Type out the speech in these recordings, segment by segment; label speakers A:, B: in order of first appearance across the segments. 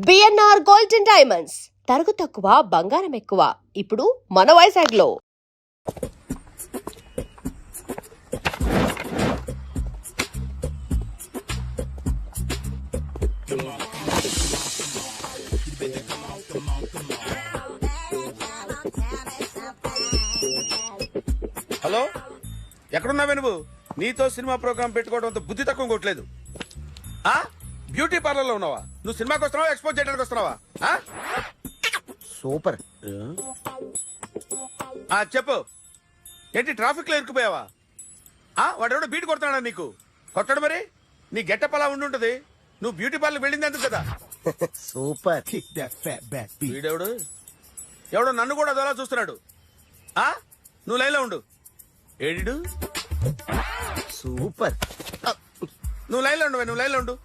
A: BNR gold and diamonds తరుగు తక్కువ బంగారం ఎక్కువ ఇప్పుడు మన వైజాగ్లో.
B: హలో, ఎక్కడున్నావే నువ్వు? నీతో సినిమా ప్రోగ్రామ్ పెట్టుకోవడంతో బుద్ధి తక్కువ కొట్టలేదు. బ్యూటీ పార్లర్ లో ఉన్నావా? నువ్వు సినిమాకి వస్తున్నావా, ఎక్స్పోజ్ చేయడానికి వస్తున్నావా?
C: సూపర్.
B: చెప్పు, ఏంటి ట్రాఫిక్ లో ఇరుక్కుపోయావా? వాడెవడో బీట్ కొడుతున్నాడా నీకు? కొట్టడు మరి. నీ గెట్టప్ అలా ఉండుంటది. నువ్వు బ్యూటీ పార్లర్ వెళ్ళింది ఎందుకు కదా?
C: సూపర్.
B: వీడెవడు? ఎవడో నన్ను కూడా అదోలా చూస్తున్నాడు. నువ్వు లైన్లో ఉండు. ఏడిడు?
C: సూపర్.
B: నువ్వు లైన్లో ఉండు, నువ్వు లైన్లో ఉండు.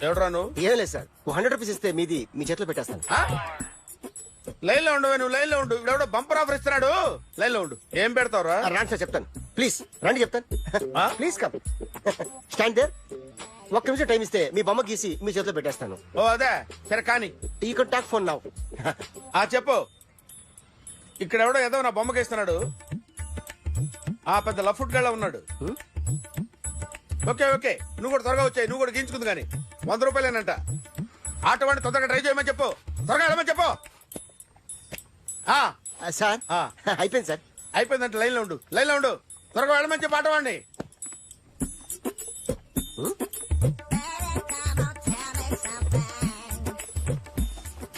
B: ఎవడరా నువ్వు?
C: ఏం లేదు సార్, 100 రూపీస్ ఇస్తే మీది మీ చేతిలో పెట్టేస్తాను.
B: లైన్ లో ఉండు, నువ్వు లైన్ లో ఉండు. ఎవడో బంపర్ ఆఫర్ ఇస్తున్నాడు. లైన్ లో ఉండు. ఏం పెడతావురా?
C: రాండి సార్, చెప్తాను. ప్లీజ్ రండి, చెప్తాను. Please come. Stand there. ఒక్క నిమిషం టైం ఇస్తే మీ బొమ్మ గీసి మీ చేతిలో పెట్టేస్తాను.
B: ఓ అదే సరే, కానీ
C: you can talk phone now.
B: చెప్పు. ఇక్కడ ఎవడో ఏదో నా బొమ్మకి ఇస్తున్నాడు. పెద్ద లఫుట్ గళ్ళ ఉన్నాడు. ఓకే ఓకే, నువ్వు కూడా త్వరగా వచ్చాయి. నువ్వు కూడా గీంచుకుంది కానీ 100 రూపాయలేనంట. ఆటో వాడిని తొందరగా ట్రై చేయమని చెప్పు. త్వరగా వెళ్ళమని చెప్పు.
C: సార్ అయిపోయింది సార్.
B: అయిపోయిందంట. లైన్ లో ఉండు, లైన్ లో ఉండు. త్వరగా వెళ్ళమని చెప్పు ఆటో వాడిని.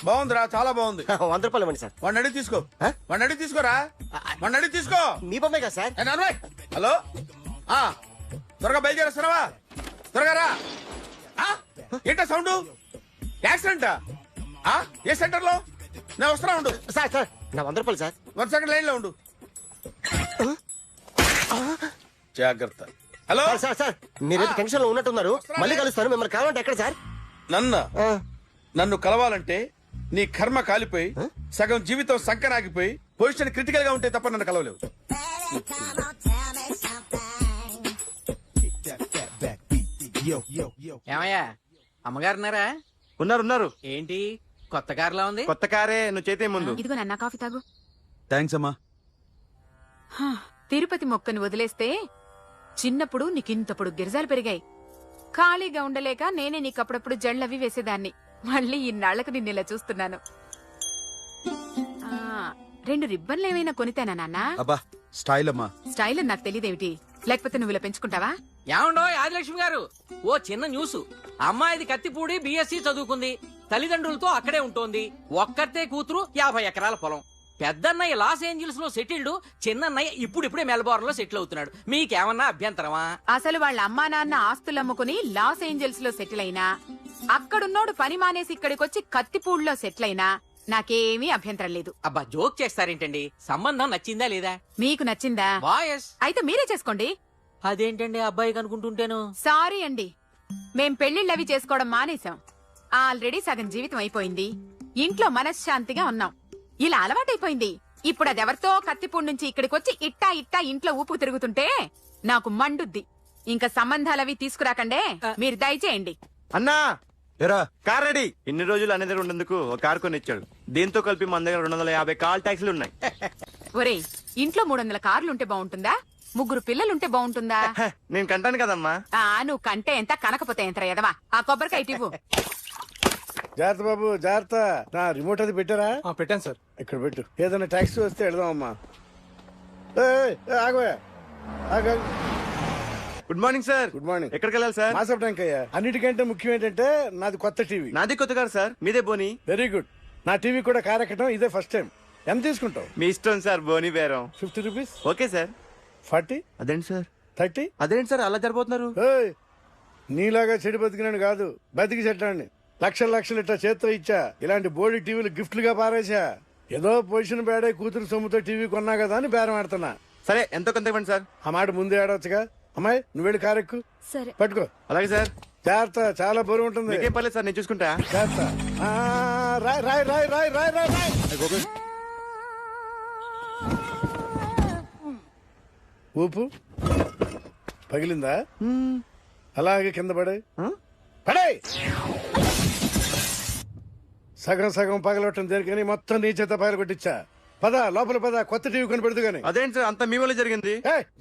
B: బాగుందిరా, చాలా బాగుంది.
C: 100 రూపాయలు ఇవ్వండి సార్.
B: వాడిని అడిగి తీసుకో. వాడిని అడిగి తీసుకోరా. వాడిని అడిగి తీసుకో.
C: మీ బొమ్మే కదా సార్.
B: హలో, త్వరగా బయలుదేరేస్తున్నావా? త్వరగా రా. ఏంటా సౌండ్? యాక్సిడెంటా? ఏ సెంటర్ లో? నేను వస్తున్నా ఉండు.
C: సార్ సార్, నా 100 రూపాయలు సార్.
B: 1 సెకండ్ లైన్ లో ఉండు. జాగ్రత్త. హలో
C: సార్ సార్ సార్, మీరు టెన్షన్ లో ఉన్నట్టున్నారు. మళ్ళీ కలుస్తాను. మిమ్మల్ని కావాలంటే ఎక్కడ సార్?
B: నన్ను కలవాలంటే నీ కర్మ కాలిపోయి సగం జీవితం సంకనాగిపోయి పొజిషన్ క్రిటికల్ గా ఉంటే తప్ప నన్ను కలవలేవు.
D: ఏమయ్యా, అమ్మగారున్నారా?
E: ఉన్నారు.
D: ఏంటి కొత్త కారులా ఉంది?
E: కొత్త కారే, నువ్వు చేతే ముందు.
F: ఇదిగో నన్న కాఫీ తాగు.
E: థ్యాంక్స్ అమ్మా.
F: తిరుపతి మొక్కని వదిలేస్తే చిన్నప్పుడు నీకింతప్పుడు గిరిజాలు పెరిగాయి. ఖాళీగా ఉండలేక నేనే నీకప్పుడప్పుడు జళ్ళవి వేసేదాన్ని. మళ్ళీ ఇన్నాళ్లకు నిన్నిలా చూస్తున్నాను. 2 రిబ్బన్లు ఏమైనా కొనితేనా నాన్న?
E: అబ్బా స్టైల్ అమ్మా.
F: స్టైల్ నాకు తెలియదేమిటి? లేకపోతే నువ్వు ఇలా పెంచుకుంటావా?
D: ఏమండో ఆదిలక్ష్మి గారు, ఓ చిన్న న్యూస్. అమ్మాయిది కత్తిపూడి BSc చదువుకుంది. తల్లిదండ్రులతో అక్కడే ఉంటోంది. ఒక్కతే కూతురు, 50 ఎకరాల పొలం. పెద్దన్నయ్య లాస్ ఏంజల్స్ లో సెటిల్డ్. చిన్నన్నయ్య ఇప్పుడిప్పుడే మెల్బోర్న్ లో సెటిల్ అవుతున్నాడు. మీకేమన్నా అభ్యంతరమా?
F: అసలు వాళ్ళ అమ్మా నాన్న ఆస్తులు అమ్ముకుని లాస్ ఏంజల్స్ లో సెటిల్ అయినా, అక్కడున్నోడు పని మానేసి ఇక్కడికొచ్చి కత్తిపూడిలో సెటిల్ అయినా నాకేమీ అభ్యంతరం లేదు.
D: అబ్బా జోక్ చేస్తారేంటండి? సంబంధం నచ్చిందా లేదా?
F: మీకు నచ్చిందా?
D: వాయస్
F: అయితే మీరే చేసుకోండి.
D: అదేంటండి అబ్బాయికి అనుకుంటుంటేను?
F: సారీ అండి, మేం పెళ్లిళ్ళవి చేసుకోవడం మానేశాం. ఆల్రెడీ సగం జీవితం అయిపోయింది. ఇంట్లో మనశ్శాంతిగా ఉన్నాం. ఇలా అలవాటైపోయింది. ఇప్పుడు అదెవరితో కత్తిపూడి నుంచి ఇక్కడికొచ్చి ఇట్టా ఇంట్లో ఊపు తిరుగుతుంటే నాకు మండుద్ది. ఇంకా సంబంధాలవి తీసుకురాకండే, మీరు దయచేయండి.
E: అన్నా ఎరా, కార్ రెడీ. ఇన్ని రోజులు అనే దగ్గర ఉండేందుకు ఒక కార్ కొని ఇచ్చాడు. దీంతో కలిపి మన దగ్గర 250 కాల్ ట్యాక్సీలు ఉన్నాయి.
F: ఒరేయ్, ఇంట్లో 300 కార్లుంటే బాగుంటుందా? 3 పిల్లలుంటే బాగుంటుందా?
E: నేను కంటాను కదమ్మా.
F: నువ్వు కంటే ఎంత కనకపోతే ఎంత ఎదవా. ఆ కొబ్బరికాయ ఇవ్వు.
B: జాగ్రత్త బాబు, జాగ్రత్త. నా రిమోట్ అది పెట్టారా?
E: పెట్టాను సార్.
B: ఇక్కడ పెట్టు. ఏదైనా టాక్సీ వస్తే వెళదామమ్మా. ఆగోయా.
E: Good morning sir.
B: Good morning.
E: ఎక్కడికి వెళ్ళాలి సార్?
B: మాసప్ ట్యాంక్ అయ్యా. అన్నిటికంటే ముఖ్యం ఏంటంటే నాది కొత్త టీవీ.
E: నాది కొత్త కారు సార్, మీదే బోని.
B: Very good. నా టీవీ కూడా కార్ ఎక్కడం ఇదే ఫస్ట్ టైం. ఎంత తీసుకుంటావు?
E: మీ ఇష్టం సార్, బోని బేరం.
B: 50 రూపీస్.
E: Okay sir.
B: 40.
E: అదేంటి సార్?
B: 30.
E: అదేంటి సార్ అలా జరిపోతున్నారు?
B: నీలాగా చెడు బతికినాను కాదు, బతికి చెట్టాన్ని. లక్షలు ఇట్టా చేత్తో ఇచ్చా. ఇలాంటి బోడి టీవీలు గిఫ్ట్లుగా పారేసా. ఏదో పొజిషన్ బేడే కూతురు సొమ్ముతో టీవీ కొన్నా కదా అని బేరం ఆడుతున్నా.
E: సరే, ఎంతో కొంత ఇవ్వండి సార్.
B: ఆ మాట ముందే ఆడవచ్చుగా. అమ్మాయి, నువ్వు వెళ్ళి కారెక్కు.
F: సరే,
B: పట్టుకో.
E: అలాగే సార్.
B: జాగ్రత్త, చాలా బరువు ఉంటుంది.
E: మీకేం పర్లేదు సార్, నేను చూసుకుంటా.
B: జాగ్రత్త. రాయ్ రాయ్ రాయ్ రాయ్ రాయ్ రాయ్ రాయ్. ఊపు పగిలిందా? అలాగే కింద పడే.
G: సగం సగం పగలొట్టం దేనికని మొత్తం నీ చేత పగలగొట్టించా. పద లోపల పద, కొత్త టీవీ కొని పెడదు గాని.
E: అదేంటి సార్ అంతా మీ వల్ల జరిగింది?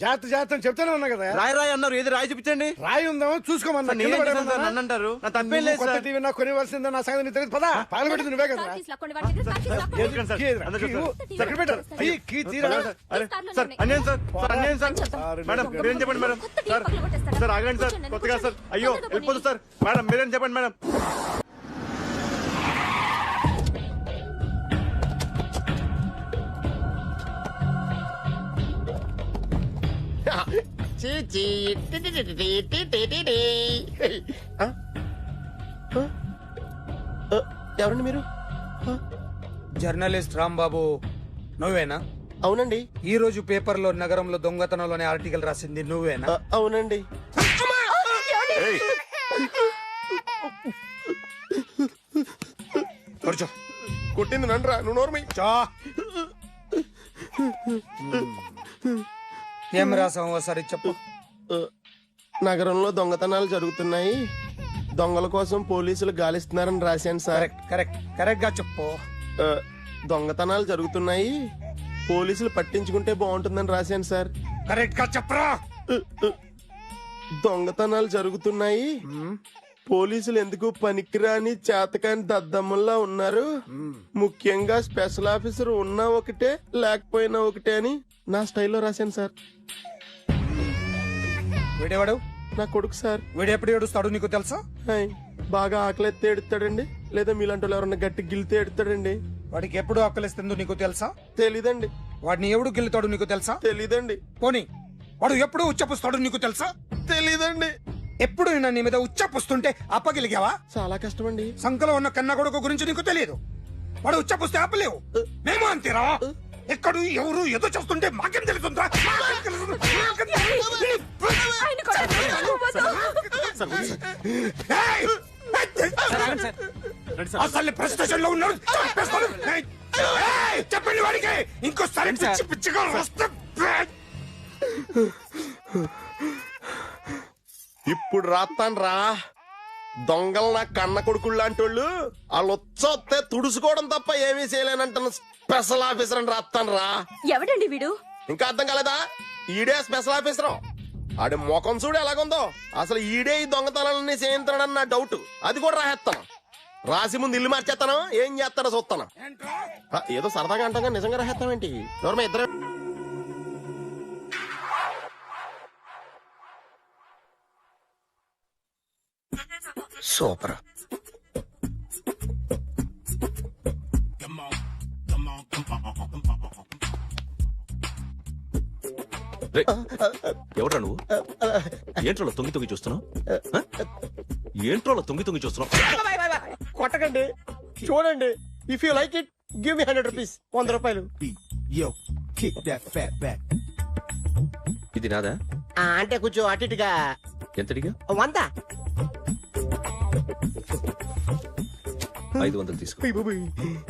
G: జాగ్రత్త జాగ్రత్త అని చెప్తానే ఉన్నా కదా.
E: రాయి రాయి అన్నారు, ఏది రాయి చూపించండి.
G: రాయి ఉందామో చూసుకోమన్నా.
E: సార్, నేనేం చేశాను సార్? నన్ను అంటారు, నా తప్పేం లేదు
G: కొత్త
E: సార్.
G: టీవీ నాకు కొనివ్వాల్సిందే, నా సంగతి నీకు తెలియదు. పద పగలగొట్టింది నువ్వే కదా.
E: ఎందుకండి సార్?
G: కీ ఏదిరా?
E: అందరూ
G: కీ
E: సార్.
G: ఇవ్వు. ఎక్కడ పెట్టారు? ఈ కీ తీరా.
E: అరే సార్ అన్యాయం సార్, సార్ అన్యాయం సార్. మేడం మీరేం చెప్పండి మేడం. సార్ సార్ ఆగండి సార్, కొత్తగా సార్. అయ్యో వెళ్ళిపోదు సార్. మేడం మీరేం చెప్పండి మేడం.
C: ఎవరండి మీరు?
B: జర్నలిస్ట్ రాంబాబు నువ్వేనా?
C: అవునండి.
B: ఈ రోజు పేపర్లో నగరంలో దొంగతనంలోనే ఆర్టికల్ రాసింది నువ్వేనా?
C: అవునండి.
E: ఏయ్,
B: కూర్చో.
C: కొట్టింది నండ్రా, నువ్వు నోర్మి.
B: చా. ఏం రాసావు ఒకసారి చెప్పు.
C: నగరంలో దొంగతనాలు జరుగుతున్నాయి, దొంగల కోసం పోలీసులు గాలిస్తున్నారని రాశాను సార్.
B: కరెక్ట్ కరెక్ట్ కరెక్ట్ గా చెప్పు.
C: దొంగతనాలు జరుగుతున్నాయి, పోలీసులు పట్టించుకుంటే బాగుంటుందని రాశాను సార్.
B: కరెక్ట్ గా చెప్పరా.
C: దొంగతనాలు జరుగుతున్నాయి, పోలీసులు ఎందుకు పనికిరాని చేతకాని దద్దమ్మల్లా ఉన్నారు, ముఖ్యంగా స్పెషల్ ఆఫీసర్ ఉన్నా ఒకటే లేకపోయినా ఒకటే అని నా స్టైల్లో రాశాను సార్.
B: వీడేవాడు?
C: నా కొడుకు సార్.
B: వీడు ఎప్పుడు ఏడుస్తాడు నీకు తెలుసా?
C: హాయ్, బాగా ఆకలిస్తే ఎడుతాడండి, లేదా మీలాంటి వాళ్ళు ఎవరన్నా గట్టి గిల్తే ఎడుతాడండి.
B: వాడికి ఎప్పుడు ఆకలిస్తుందో నీకు తెలుసా?
C: తెలీదండి.
B: వాడిని ఎవడు గిల్లుతాడు నీకు తెలుసా?
C: తెలీదండి.
B: పోనీ వాడు ఎప్పుడు ఉచ్చపుస్తాడు నీకు తెలుసా?
C: తెలీదండి.
B: ఎప్పుడు ఈయన నీ మీద ఉచ్చపుస్తుంటే అప్పగిలిగావా?
C: చాలా కష్టమండి.
B: సంకలో ఉన్న కన్న కొడుకు గురించి నీకు తెలియదు. వాడు ఉచ్చపుస్తే ఆపలేవు. మేము అంతేరా. ఎక్కడు ఎవరు ఏదో చేస్తుంటే మాకేం తెలుస్తుందా? అసలు ప్రెస్టేషన్ లో ఉన్నాడు. చంపేస్తాను. ఏయ్, చెప్పండి వాడికి ఇంకోసారి పిచ్చి పిచ్చిగా వస్తే
C: ఇప్పుడు రాత్తాను రా. దొంగలు నా కన్న కొడుకులు లాంటి వాళ్ళు వాళ్ళు వచ్చొస్తే తుడుచుకోవడం తప్ప ఏమీ చేయలేనంటాను. స్పెషల్ ఆఫీసర్ అని రాత్తాను రా.
H: ఎవడండి వీడు?
C: ఇంకా అర్థం కాలేదా? ఈడే స్పెషల్ ఆఫీసర్. ఆడి ముఖం చూడు ఎలాగుందో. అసలు ఈడే ఈ దొంగతనాలన్నీ చేయించాడని నా డౌట్. అది కూడా రాసేస్తాను. రాసి ముందు ఇల్లు మార్చేస్తాను, ఏం చేస్తాడో చూస్తాను. ఏదో సరదాగా అంటాగా నిజంగా రాసేస్తామేంటి? ఎవరమ్మా ఇద్దరు? సూపర్.
I: ఎవడ్రా నువ్వు? ఏంట్రోలో తొంగి తొంగి చూస్తున్నావు? ఏంట్రోలో తొంగి తొంగి చూస్తున్నావు?
C: కొట్టకండి, చూడండి. If you like it give me 100 rupees. 100 రూపాయలు.
I: ఇది నాదా?
C: అంటే కొంచెం అటు ఇటుగా.
I: ఎంతడిగా?
C: 100.
I: 500 తీసుకో.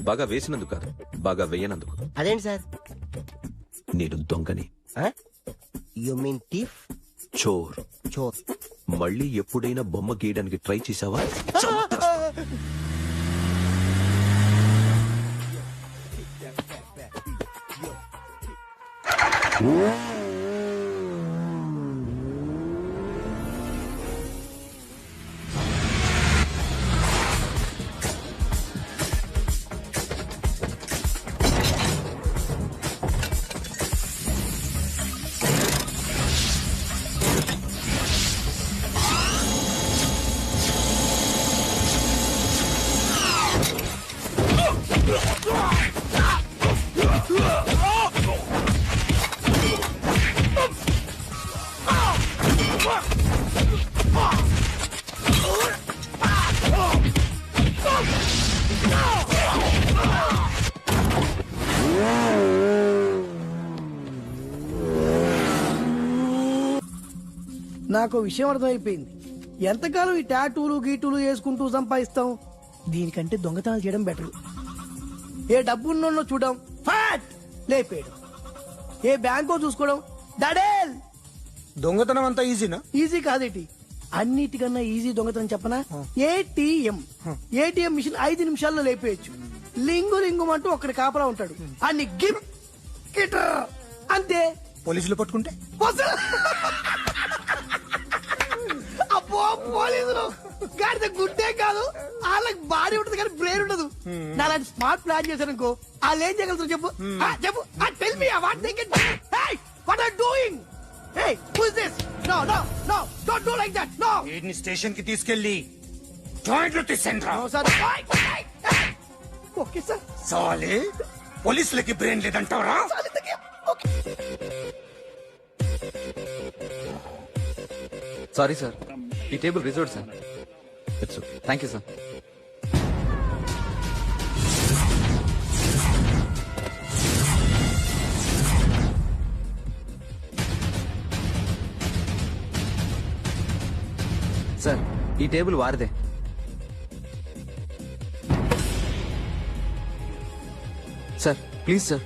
I: బాగా వేసినందుకు కాదు, బాగా వేయనందుకు.
C: అదేంటి సార్?
I: నేను దొంగని.
C: You mean thief?
I: చోర్.
C: చోర్.
I: మళ్ళీ ఎప్పుడైనా బొమ్మ గీయడానికి ట్రై చేసావా?
J: నాకు విషయం అర్థమైపోయింది. ఎంతకాలం ఈ టాటూలు గీటూలు వేసుకుంటూ సంపాదిస్తాం? దీనికంటే దొంగతనాలు చేయడం బెటర్. ఏ డబ్బున్నోళ్ళో చూడడం, ఫాట్ లేపేయడం. ఏ బ్యాంకో చూసుకోవడం, దడేల్.
B: దొంగతనం అంతా ఈజీనా?
J: ఈజీ కాదేటి, అన్నిటికన్నా ఈజీ దొంగతనం చెప్పనా? ఏటీఎం మిషన్ 5 నిమిషాల్లో లేపేయచ్చు. లింగు అంటూ ఒక్కడి కాపలా ఉంటాడు. అన్ని గిమ్ గిటర్ అంతే.
H: పోలీసులు పట్టుకుంటే
J: అబ్బో పోలీసులు గాడిద గుడ్డే కాదు, వాళ్ళకి బాడీ ఉంటుంది కానీ బ్రెయిన్ ఉండదు. నాలాంటి స్మార్ట్ ప్లాన్ చేశాను అనుకో, వాళ్ళు ఏం చేయగలుగుతారు చెప్పు? చెప్పు, tell me what they can. Hey what are doing? Hey who is this? No no no don't do like that. No.
H: వీడిని స్టేషన్ కి తీసుకెళ్లి జాయింట్లు తీసేంద్రా.
J: No sir. Okay sir.
H: సాలే పోలీసులకి బ్రెయిన్ లేదంటావరా?
K: సారీ సార్, ఈ table reserved sir.
I: It's okay.
K: Thank you sir. Sir ఈ టేబుల్ వారిదే. Sir please sir.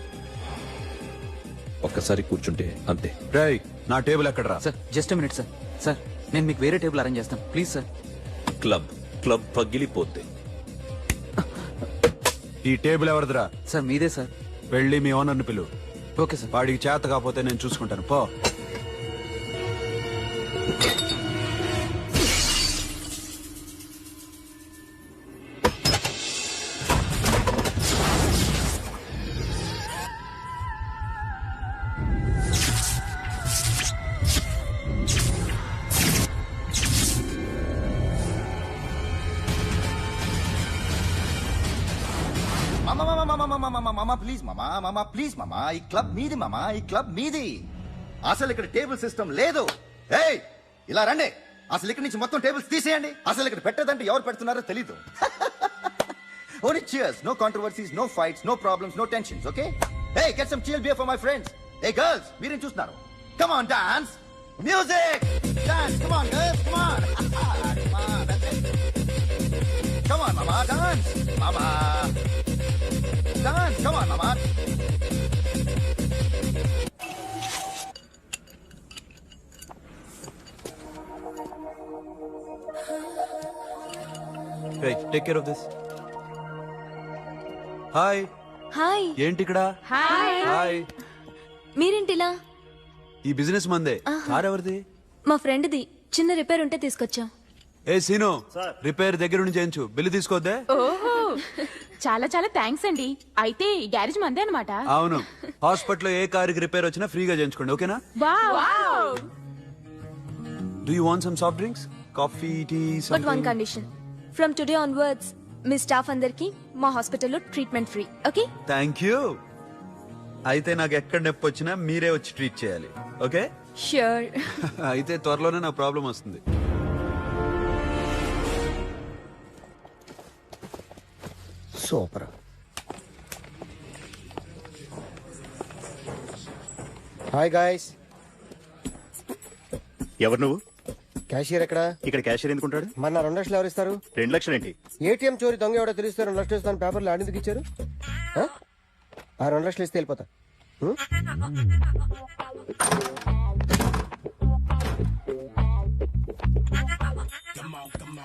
I: ఒక్కసారి కూర్చుంటే అంతే.
L: రేయ్ నా టేబుల్ ఎక్కడరా?
K: Sir just minute sir. Sir నేను మీకు వేరే టేబుల్ అరేంజ్ చేస్తాను ప్లీజ్ సార్.
I: క్లబ్ పగిలిపోతే
L: ఈ టేబుల్ ఎవరిదిరా?
K: సార్ మీదే సార్.
L: వెళ్ళి మీ ఓనర్ని పిలువు.
K: Okay sir.
L: వాడికి చేత కాకపోతే నేను చూసుకుంటాను పో.
H: ప్లీజ్ మామా ఈ క్లబ్ మీది మామా, ఈ క్లబ్ మీది. అసలు ఇక్కడ టేబుల్ సిస్టమ్ లేదు. ఏయ్ ఇలా రండి, అసలు ఇక్కడ నుంచి మొత్తం టేబుల్స్ తీసేయండి. అసలు ఇక్కడ పెట్టదంటే ఎవరు పెడుతున్నారో తెలీదు. Only cheers, no controversies, no fights, no problems, no tensions, okay? Hey, get some chill beer for my friends. Hey girls, మీరేం చూస్తున్నారు? Come on, dance. Music. Dance, come on girls, come on. Come on, that's it. Come on, mama, dance. Mama. Dance, come on, mama.
L: Hey, take care of this. Hi.
M: Hi.
L: ఏంటి ఇక్కడ? Hi.
M: మీరేంటిలా?
L: ఈ business మందే. Car ఎవరిది?
M: మా ఫ్రెండ్ది. చిన్న repair ఉంటే తీసుకొచ్చాం.
L: ఏ scene, repair దగ్గర నుంచి చేయించు. బిల్లు తీసుకోద్దే.
F: ఓహో చాలా చాలా థ్యాంక్స్ అండి. అయితే ఈ గ్యారేజ్ మందే అన్నమాట.
L: అవును, హాస్పిటల్లో ఏ కారుకి రిపేర్ వచ్చినా ఫ్రీగా చేయించుకోండి, ఓకేనా?
F: Wow.
L: Do you want some soft drinks, coffee, tea,
M: but one
L: something?
M: Condition, from today onwards మీ స్టాఫ్ అందరికి మా హాస్పిటల్లో treatment free, okay?
L: Thank you. అయితే నాకు ఎక్కడ నొప్పి వచ్చినా మీరే వచ్చి ట్రీట్ చేయాలి, ఓకే?
M: ష్యూర్.
L: అయితే త్వరలోనే నా ప్రాబ్లం వస్తుంది.
C: సూపర్. Hi guys.
E: ఎవరు నువ్వు?
C: క్యాషియర్ ఎక్కడ?
E: ఇక్కడ క్యాషియర్ ఎందుకుంటాడు?
C: మన 2 లక్షలు ఎవరు ఇస్తారు?
E: 2 లక్షలు ఏంటి?
C: ఏటీఎం చోరీ దొంగ ఎవడో తెలిస్తే 2 లక్షలు ఇస్తాను పేపర్లు ఆడిందుకు ఇచ్చారు. ఆ 2 లక్షలు ఇస్తే వెళ్ళిపోతా.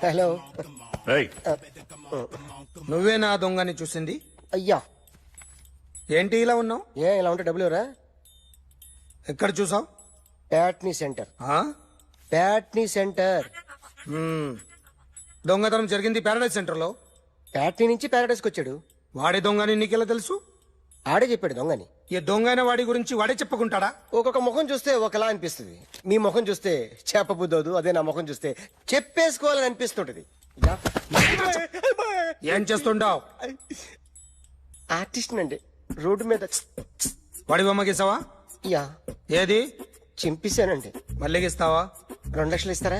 C: హలో.
H: నువ్వే నా దొంగని చూసింది?
C: అయ్యా
H: ఏంటి ఇలా ఉన్నావు?
C: ఏ ఇలా ఉంటే డబ్బులు ఎవరా?
H: ఎక్కడ చూసావు?
C: ప్యాట్నీ సెంటర్. ప్యాట్నీ సెంటర్.
H: దొంగతనం జరిగింది ప్యారడైజ్ సెంటర్ లో.
C: ప్యాట్నీ నుంచి ప్యారడైస్కి వచ్చాడు.
H: వాడే దొంగని నీకెలా తెలుసు?
C: ఆడే చెప్పాడు దొంగని.
H: ఈ దొంగైన వాడి గురించి వాడే చెప్పుకుంటాడా?
C: ఒక్కొక్క ముఖం చూస్తే ఒకలా అనిపిస్తుంది. మీ ముఖం చూస్తే చెప్పబుద్దోదు, అదే నా ముఖం చూస్తే చెప్పేసుకోవాలని అనిపిస్తుంటది.
H: ఏం చేస్తుంటావు?
C: ఆర్టిస్ట్ అండి. రోడ్డు మీద
H: వాడి బొమ్మ గీసావా?
C: యా.
H: ఏది?
C: చింపేశానండి.
H: మళ్ళీ గీస్తావా?
C: 2 లక్షలు ఇస్తారా?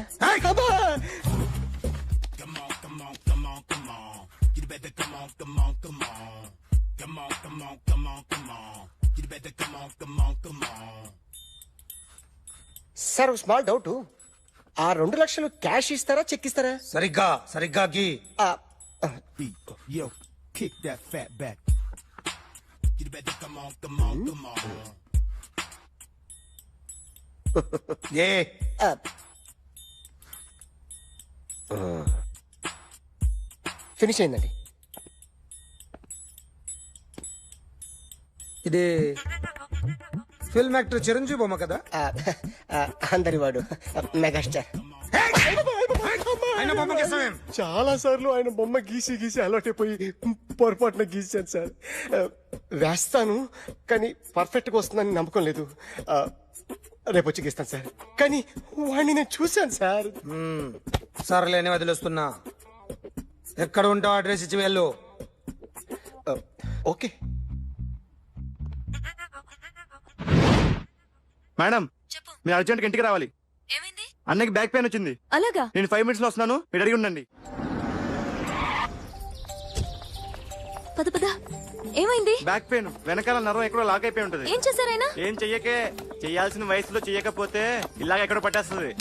C: సార్ ఒక స్మాల్ డౌట్. ఆ 2 లక్షలు క్యాష్ ఇస్తారా, చెక్ ఇస్తారా?
H: సరిగ్గా గీ.
J: ఫినిష్ అయిందండి.
N: ఇది ఫిల్మ్ యాక్టర్ చిరంజీవి బొమ్మ కదా?
J: అందరి వాడు మెగాస్టార్.
N: ఆయన బొమ్మ గీసావేం?
G: చాలా సార్లు ఆయన బొమ్మ గీసి గీసి అలవాటైపోయి పొరపాటున గీసాను సార్. వేస్తాను కానీ పర్ఫెక్ట్ గా వస్తుందని నమ్మకం లేదు. రేపు వచ్చి గీస్తాను సార్. కానీ వాడిని నేను చూశాను సార్.
N: సర్లేని వదిలేస్తున్నా. ఎక్కడ ఉంటావు అడ్రస్ ఇచ్చి వెళ్ళు.
G: ఓకే
E: మేడం, మీరు అర్జెంట్ ఇంటికి రావాలి. అన్నకి బ్యాక్ పెయిన్ వచ్చింది.
M: అలాగా?
E: నేను 5 minutes లో వస్తున్నాను, మీరు అడిగి ఉండండి.
M: పద పద. ఏమైంది?
E: బ్యాక్ పెయిన్, వెనకాల నరం ఎక్కడో లాక్ అయిపోయి ఉంటది.
M: ఏం చేశారైనా?
E: ఏం చెయ్యకే, చెయ్యాల్సిన వయసులో చెయ్యకపోతే ఇలాగ ఎక్కడో పట్టేస్తుంది.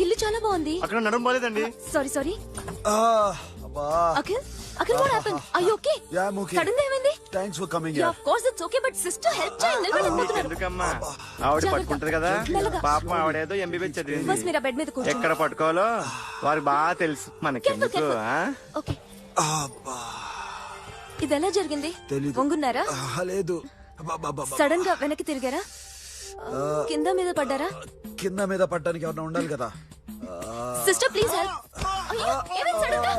M: ఇల్లు చాలా బాగుంది.
E: అక్కడ నడుము బాలేదండి.
M: Sorry sorry. Akhil Akhil what happened? Are you okay?
O: Yeah, I'm okay.
M: Sudden గా ఏమైంది?
O: Thanks for coming
M: Yeah,
O: here.
M: of course it's okay, but sister help చేయండి. నిలబడలేకపోతున్నారు.
E: ఎందుకమ్మా, ఆవిడ పట్టుకుంటది కదా.
M: మెల్లగా.
E: పాపం ఆవిడేదో ఎంబీబీఎస్
M: ఫస్ట్
E: చదివింది.
M: మీరు ఆ బెడ్ మీద కూర్చోండి.
E: ఎక్కడ పట్టుకోవాలో వారికి బాగా తెలుసు. మనకెందుకు?
M: ఓకే. ఇది ఎలా జరిగింది?
O: తెలీదు.
M: వంగున్నారా?
O: లేదు,
M: సడన్ గా వెనక్కి తిరిగారా? కింద మీద పడ్డారా?
O: కింద మీద పడ్డానికి ఎవరైనా ఉండాలి కదా.
M: Sister please help. అయ్యో ఏమైంది సడన్ గా?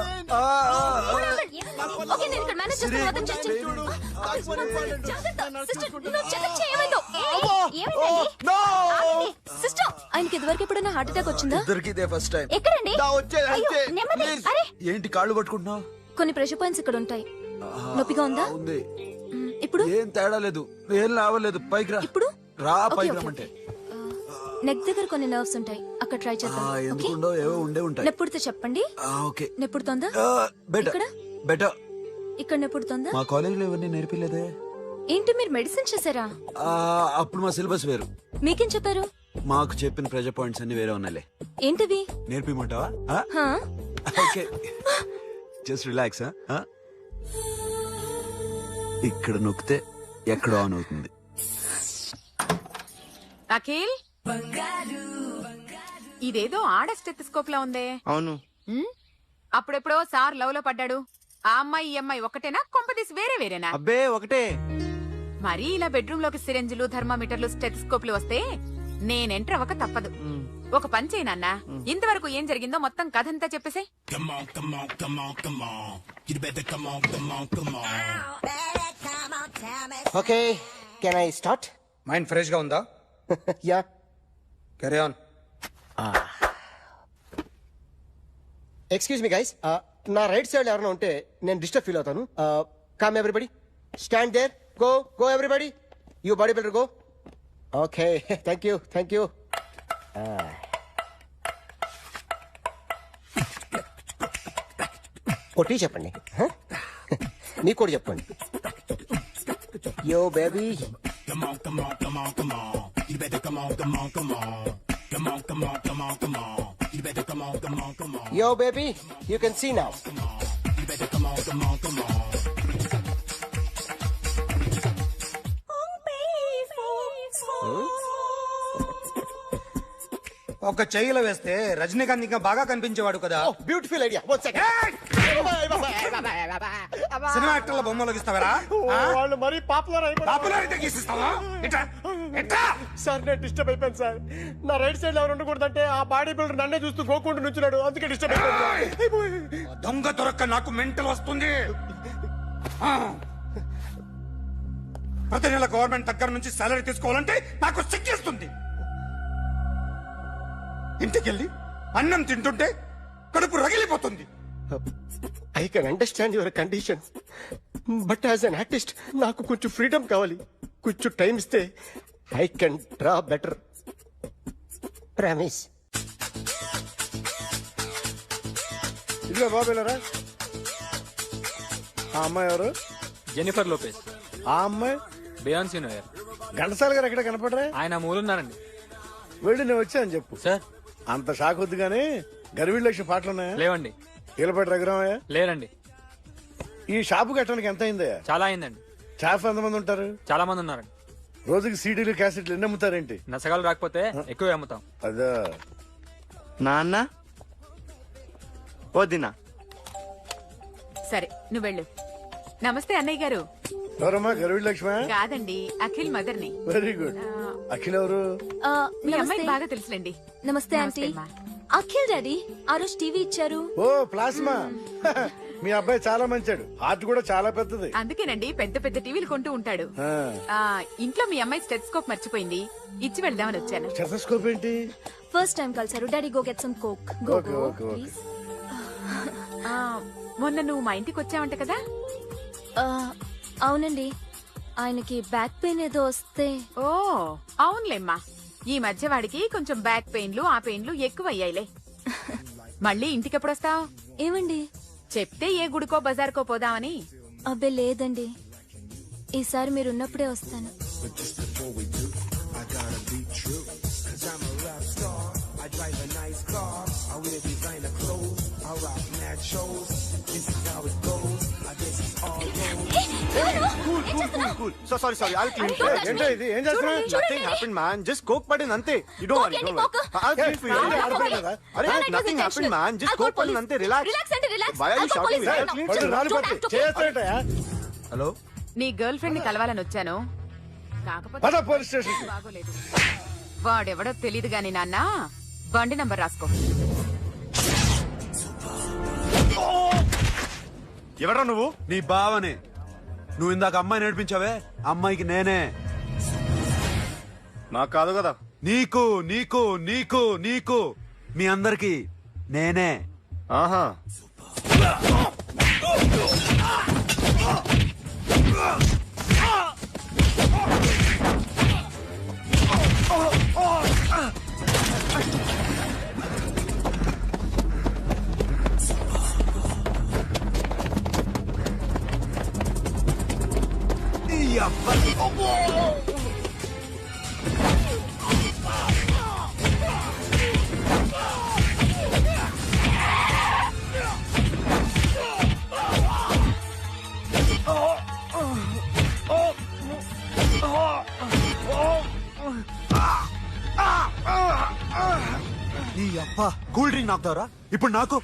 M: ఓకే నేను ఇక్కడ మేనేజ్ చేస్తాను. అతను చేయండి. సిస్టర్ నువ్వు చెక్ చేయమేందో. ఏమైంది? సిస్టర్ ఆయనకి ఇదివరకు ఎప్పుడైనా హార్ట్ అటాక్ వచ్చిందా?
O: ఇద్దరికి ఇదే ఫస్ట్ టైం.
M: ఎక్కడండి? అయ్యో, నెమ్మది. అరే
O: ఏంటి కాళ్ళు పట్టుకుంటున్నావు?
M: కొన్ని ప్రెషర్ పాయింట్స్ ఇక్కడ ఉంటాయి. నొప్పిగా ఉందా?
O: ఉంది.
M: ఇప్పుడు
O: ఏం తేడా లేదు, ఏం లావలేదు. పైకి రా.
M: ఇప్పుడు
O: రా,
M: ఓకే,
O: పైకి
M: ఓకే,
O: రమ్మంటే.
M: నెక్ దగ్గర కొన్ని నర్వ్స్ ఉంటాయి, అక్కడ ట్రై చేద్దాం. ఓకే?
O: ఎందుకుండో ఏవో ఉండే ఉంటాయి.
M: నెప్పుడుతో చెప్పండి.
O: ఓకే.
M: నెప్పుడుతోందా?
O: బెటర్
M: ఇక్కడ
O: బెటర్.
M: ఇక్కడ నెప్పుడుతోందా?
O: మా కాలేజీలో ఇవన్నీ నేర్పిలేదే.
M: ఏంటి మీరు మెడిసిన్ చేశారా?
O: అప్పుడు మా సిలబస్ వేరు.
M: మీకేం చెప్పారు?
O: మాకు చెప్పిన ప్రెజర్ పాయింట్స్ అన్ని వేరే ఉన్నాయిలే.
M: ఏంటివి?
O: నేర్పిమంటావా?
M: హా?
O: Okay, just relax. ఇక్కడ నొక్కితే ఎక్కడో ఆన్ అవుతుంది.
F: అఖిల్ ఇదేదో ఆడ స్టెథోస్కోప్ లా ఉందే.
E: అవును.
F: అప్పుడెప్పుడో సార్ లవ్ లో పడ్డాడు. ఆ అమ్మాయి ఈ అమ్మాయి ఒకటేనా, కొంపదీసి వేరే వేరేనా?
E: అబ్బే ఒకటే.
F: మరీ ఇలా బెడ్రూమ్ లోకి సిరెంజులు, థర్మామీటర్లు, స్టెథోస్కోప్లు వస్తే నేను ఎంటర్ అవ్వక తప్పదు. ఒక పని చేయి నాన్న, ఇంతవరకు ఏం జరిగిందో మొత్తం కథంతా చెప్పేసే.
J: Okay, can I start?
N: Mind fresh గా ఉందా?
J: Yeah.
N: Carry on.
J: Excuse me guys, నా రైట్ సైడ్ ఎవరైనా ఉంటే నేను డిస్టర్బ్ ఫీల్ అవుతాను. Come everybody, stand there. Go go everybody, you body builder go. Okay, thank you thank you. కొట్టి చెప్పండి, మీకు కూడా చెప్పండి. Yo baby. Yo, baby, you can see now.
N: ఒక చెయ్యిలో వేస్తే రజనీకాంత్ ఇంకా బాగా కనిపించేవాడు కదా.
J: Beautiful idea. One second.
N: Cinema యాక్టర్ల బొమ్మలు గీస్తావరా?
G: వాళ్ళు మరీ పాపులర్
N: పాపులారిటీ గీసిస్తావా?
G: సార్ నేను డిస్టర్బ్ అయిపోయాను సార్. నా రైట్ సైడ్ ఎవరు ఉండకూడదంటే ఆ బాడీ బిల్డర్ నన్నే చూస్తూ గోకుంటూ నుంచున్నాడు, అందుకే డిస్టర్బ్ అయిపోయాను.
N: దొంగ దొరక్క నాకు మెంటల్ వస్తుంది. ప్రతి నెల గవర్నమెంట్ దగ్గర నుంచి సాలరీ తీసుకోవాలంటే నాకు సిగ్గేస్తుంది. ఇంటికెళ్ళి అన్నం తింటుంటే కడుపు రగిలిపోతుంది.
G: I can understand your condition, but as an artist నాకు కొంచెం ఫ్రీడమ్ కావాలి. కొంచెం టైం ఇస్తే I can draw better.
J: Promise.
G: ఇదిగో బాబేలరా. ఆ అమ్మాయి ఎవరు?
P: Jennifer Lopez.
G: ఆ అమ్మాయి
P: బియాన్సీ నోయర్.
G: ఘంటసాల గారు ఎక్కడ కనపడరా?
P: ఆయన మూలున్నారండి.
G: వెళ్ళి నేను వచ్చాను చెప్పు.
P: సార్
G: అంత షాక్ వద్దు కానీ గర్వీళ్ళ లక్ష్యం పాటలు ఉన్నాయా?
P: లేవండి.
G: ఈలపాటి రఘురామయ్య
P: లేరండి.
G: ఈ షాపు కట్టడానికి ఎంత అయిందయ్యా?
P: చాలా అయిందండి.
G: స్టాఫ్ ఎంతమంది ఉంటారు?
P: చాలా మంది ఉన్నారండి.
G: రోజుకి సీడీలు క్యాసెట్లు ఎన్ని అమ్ముతారేంటి?
P: నసగాలు రాకపోతే ఎక్కువ అమ్ముతాం.
G: అదా
E: నాన్న వదినా.
F: సరే నువ్వు వెళ్ళు. నమస్తే అన్నయ్య గారు.
Q: ఎవరమ్మా గరుడి లక్ష్మ?
F: కాదండి, అఖిల్ మదర్ని.
Q: Very good. అఖిల్ ఎవరు?
F: మీ అమ్మాయికి బాగా తెలుసులేండి.
M: నమస్తే ఆంటీ. అఖిల్ డాడీ ఆ రోజు టీవీ ఇచ్చారు.
Q: ఓ ప్లాస్మా. మీ అబ్బాయి చాలా మంచాడు, హార్ట్ కూడా చాలా పెద్దది.
F: అందుకేనండి పెద్ద పెద్ద టీవీలు కొంటూ ఉంటాడు. ఇంట్లో మీ అమ్మాయి స్టెథోస్కోప్ మర్చిపోయింది, ఇచ్చి వెళ్దామని వచ్చాను.
Q: స్టెథోస్కోప్ ఏంటి?
M: ఫస్ట్ టైం కలిసారు. Daddy go get some coke. Go
Q: okay,
M: go
Q: okay, okay.
M: Please.
F: మొన్న నువ్వు మా ఇంటికి వచ్చావంట కదా?
M: అవునండి, ఆయనకి బ్యాక్ పెయిన్ ఏదో వస్తే.
F: ఓ అవునులేమ్మా, ఈ మధ్య వాడికి కొంచెం బ్యాక్ పెయిన్లు ఆ పెయిన్లు ఎక్కువ అయ్యాయిలే. మళ్ళీ ఇంటికి ఎప్పుడు వస్తావు?
M: ఏమండి
F: చెప్తే ఏ గుడికో బజార్కో పోదామని.
M: అబ్బే లేదండి, ఈసారి మీరున్నప్పుడే వస్తాను.
E: Sorry I'll clean it.
Q: ఏంటో ఇది? ఏం చేస్తున్నా?
E: Nothing happened, man. Just coke పడింది అంతే. You don't worry, don't worry. I'll clean for you. అరే nothing happened, man. Just coke పడింది అంతే. Relax. Why are you shouting me? I'll clean for you.
Q: Hello,
F: నీ గర్ల్ ఫ్రెండ్ ని కలవాలని వచ్చాను, కాకపోతే
Q: పద పోలీస్ స్టేషన్.
F: బాగోలేదు. వాడెవడో తెలీదు గాని నాన్న, బండి నంబర్ రాసుకో.
E: ఎవరా నువ్వు?
O: నీ బావనే. నువ్వు ఇందాక అమ్మాయి నేర్పించావే, అమ్మాయికి నేనే.
E: నాకు కాదు కదా.
O: నీకు నీకు నీకు నీకు మీ అందరికి నేనే.
E: ఆహా.
O: నీ అబ్బా కూల్ డ్రింక్ నాకుతారా ఇప్పుడు? నాకు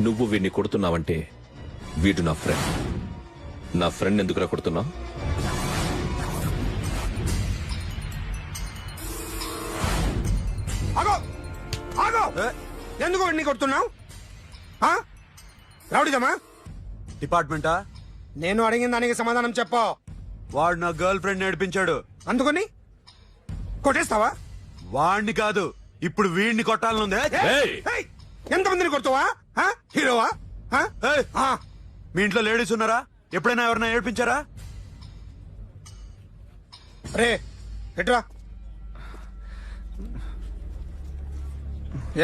I: నువ్వు వీడిని కొడుతున్నావంటే వీడు నా ఫ్రెండ్. నా ఫ్రెండ్ ఎందుకురా కొడుతున్నావు?
N: ఎందుకు వాడిని కొడుతున్నావు? రౌడీదమ్మా?
O: డిపార్ట్మెంటా?
N: నేను అడిగిన దానికి సమాధానం చెప్పు.
O: వాడు నా గర్ల్ ఫ్రెండ్ నేర్పించాడు.
N: అందుకని కొట్టేస్తావా?
O: వాడిని కాదు, ఇప్పుడు వీడిని కొట్టాలనుందే.
N: ఎంతమందిని కొడుతావా? హీరోవా?
O: మీ ఇంట్లో లేడీస్ ఉన్నారా? ఎప్పుడైనా ఎవరైనా ఏడ్పించారా?
N: రే ఎట్రా,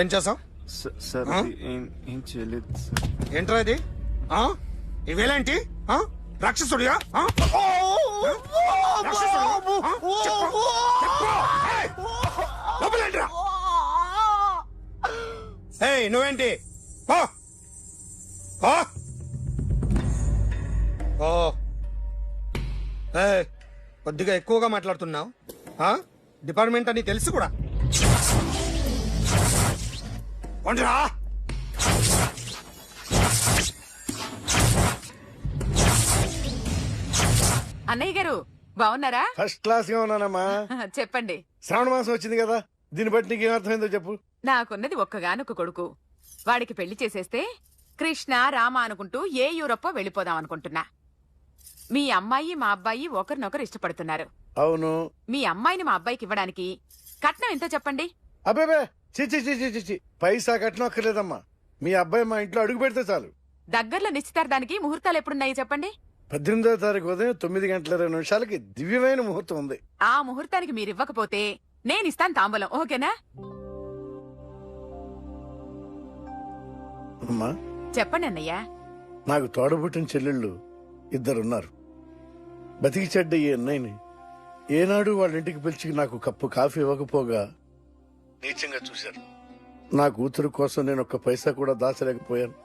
N: ఏం చేసావు?
E: సార్ ఏం చేయలేదు.
N: ఏంట్రా ఇది? ఇవేలాంటి రాక్షసుడియా? నువ్వేంటి? కొద్దిగా ఎక్కువగా మాట్లాడుతున్నావు. డిపార్ట్మెంట్ అని తెలుసు కూడా. కొండ్రా
F: అన్నయ్య గారు బాగున్నారా?
Q: ఫస్ట్ క్లాస్ గా ఉన్నానమ్మా.
F: చెప్పండి.
Q: శ్రావణ మాసం వచ్చింది కదా, దీన్ని బట్టి నీకు ఏమర్థమైందో చెప్పు.
F: నాకున్నది ఒక్కగానొక్క కొడుకు, వాడికి పెళ్లి చేసేస్తే కృష్ణ రామ అనుకుంటూ ఏ యూరప్ వెళ్ళిపోదాం అనుకుంటున్నా. మీ అమ్మాయి మా అబ్బాయి ఒకరినొకరు ఇష్టపడుతున్నారు.
Q: అవును.
F: మీ అమ్మాయిని మా అబ్బాయికి ఇవ్వడానికి కట్నం ఎంతో చెప్పండి.
Q: అబ్బే చిచి పైసా కట్నం అక్కర్లేదమ్మా. మీ అబ్బాయి మా ఇంట్లో అడుగు పెడితే చాలు.
F: దగ్గరలో నిశ్చితార్థానికి ముహూర్తాలు ఎప్పుడున్నాయి చెప్పండి.
Q: 18వ తారీఖు ఉదయం 9:20 దివ్యమైన ముహూర్తం ఉంది.
F: ఆ ముహూర్తానికి మీరు ఇవ్వకపోతే నేను ఇస్తాను తాంబూలం, ఓకేనా?
Q: అమ్మా
F: చెప్పండి అన్నయ్య.
Q: నాకు తోడబుట్టిన చెల్లెళ్ళు 2 ఉన్నారు. బతికి చెడ్డ ఈ అన్నయ్యని ఏనాడు వాళ్ళ ఇంటికి పిలిచి నాకు కప్పు కాఫీ ఇవ్వకపోగా నీచంగా చూశారు. నా కూతురు కోసం నేను ఒక్క పైసా కూడా దాచలేకపోయాను.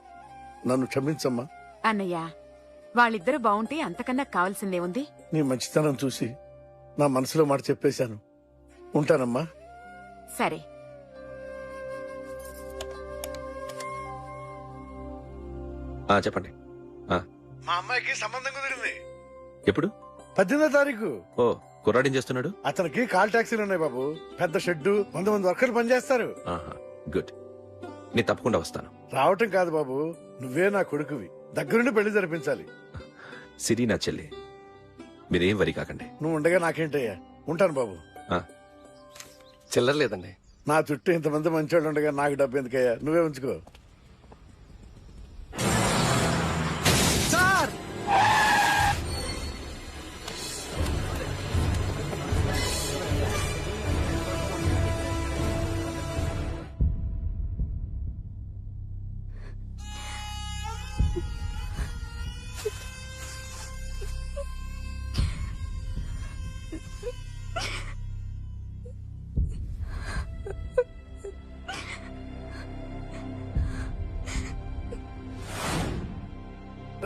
Q: నన్ను క్షమించమ్మా.
F: అన్నయ్య, వాళ్ళిద్దరూ బాగుంటే అంతకన్నా కావాల్సిందే ఉంది.
Q: నీ మంచితనం చూసి నా మనసులో మాట చెప్పేశాను. ఉంటానమ్మా.
F: సరే.
I: చెప్పండి.
Q: మా అమ్మాయికి సంబంధం కుదిరింది.
I: ఎప్పుడు?
Q: 18వ తారీఖు.
I: ఓ, కుర్రాడేం చేస్తున్నాడు?
Q: అతనికి కాల్ టాక్సీలు ఉన్నాయి బాబు. పెద్ద షెడ్డు, 100 వర్కర్లు పనిచేస్తారు.
I: గుడ్. నేను తప్పకుండా వస్తాను.
Q: రావటం కాదు బాబు, నువ్వే నా కొడుకువి. దగ్గరుండి పెళ్లి జరిపించాలి.
I: సిరి నా చెల్లి, మీరేం వరి కాకండి.
Q: నువ్వు ఉండగా నాకేంటయ్యా. ఉంటాను బాబు.
G: చిల్లర లేదండి.
Q: నా చుట్టూ ఇంతమంది మంచోళ్ళు ఉండగా నాకు డబ్బు ఎందుకయ్యా? నువ్వే ఉంచుకో.
J: సార్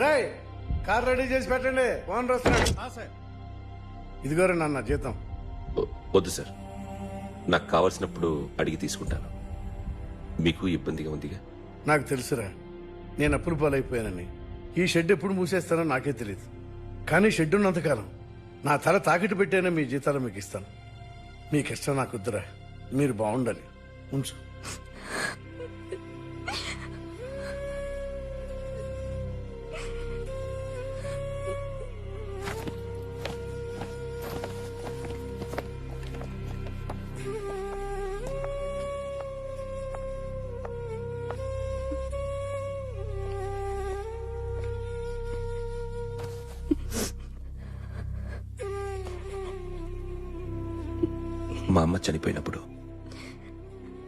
Q: రేయ్, కార్ రెడీ చేసి పెట్టండి. ఓనర్ వస్తున్నాడు. ఇదిగోరా నాన్న జీతం.
I: వద్దు సార్, నాకు కావాల్సినప్పుడు అడిగి తీసుకుంటాను. మీకు ఇబ్బందిగా ఉందిగా?
Q: నాకు తెలుసురా, నేను అప్పులు పాలైపోయానని. ఈ షెడ్ ఎప్పుడు మూసేస్తానో నాకే తెలియదు. కానీ షెడ్ ఉన్నంతకాలం నా తల తాకిట్టు పెట్టైనా మీ జీతాలు మీకు ఇస్తాను. మీ కష్టం నాకు వద్దురా. మీరు బాగుండాలి. ఉంచు.
I: మా అమ్మ చనిపోయినప్పుడు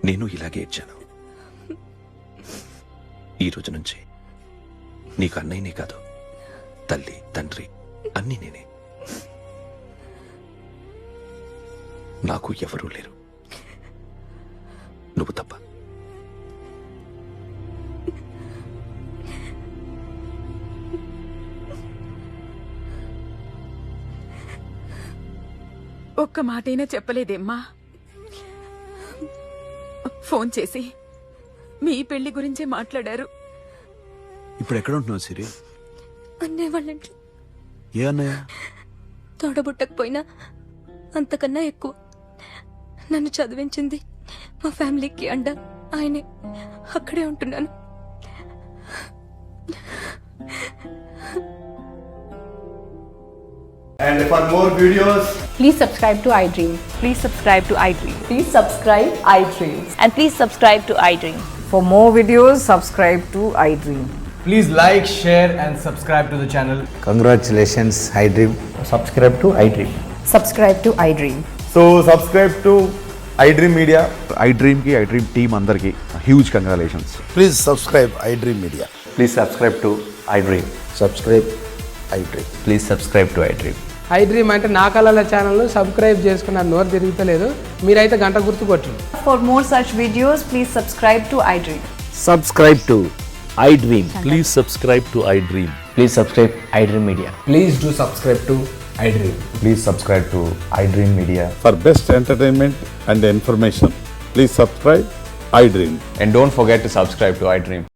I: నేను ఇలాగే ఏడ్చాను. ఈ రోజు నుంచి నీకు అన్నయ్యనే కాదు, తల్లి తండ్రి అన్నీ నేనే. నాకు ఎవరూ లేరు, నువ్వు తప్ప.
F: ఒక్క మాటైనా చెప్పలేదేమ్మా? ఫోన్ చేసి మీ పెళ్లి గురించే మాట్లాడారు.
O: ఇప్పుడు ఎక్కడ ఉంటున్నావు సిరి?
M: అన్నయ్య వాళ్ళంటే
O: ఏ అన్నయ్య?
M: తోడబుట్టకపోయినా అంతకన్నా ఎక్కువ నన్ను చదివించింది మా ఫ్యామిలీకి అండ ఆయనే. అక్కడే ఉంటున్నాను.
R: And for more videos,
S: please subscribe to iDream. Please subscribe to iDream. Please subscribe iDream. And please subscribe to iDream. For more videos, subscribe to iDream.
R: please like, share and subscribe to the channel.
T: Congratulations, iDream.
R: Subscribe to iDream.
S: Subscribe to iDream.
R: So subscribe to iDream Media.
O: iDream ki iDream team andarki huge congratulations.
Q: Please subscribe iDream Media.
R: Please subscribe to iDream.
T: Subscribe iDream.
R: Please subscribe to iDream.
U: iDream అంటే నా కళల channel subscribe చేసుకున్న నోరు తిరుగుతలేదు. మీరైతే గంట గుర్తు కొట్టండి.
S: For more such videos, please subscribe to iDream.
T: Subscribe to iDream. Please subscribe to iDream.
R: Please subscribe iDream Media. Please do subscribe to iDream.
T: Please subscribe to iDream Media.
V: For best entertainment and information, please subscribe iDream.
R: And don't forget to subscribe to iDream.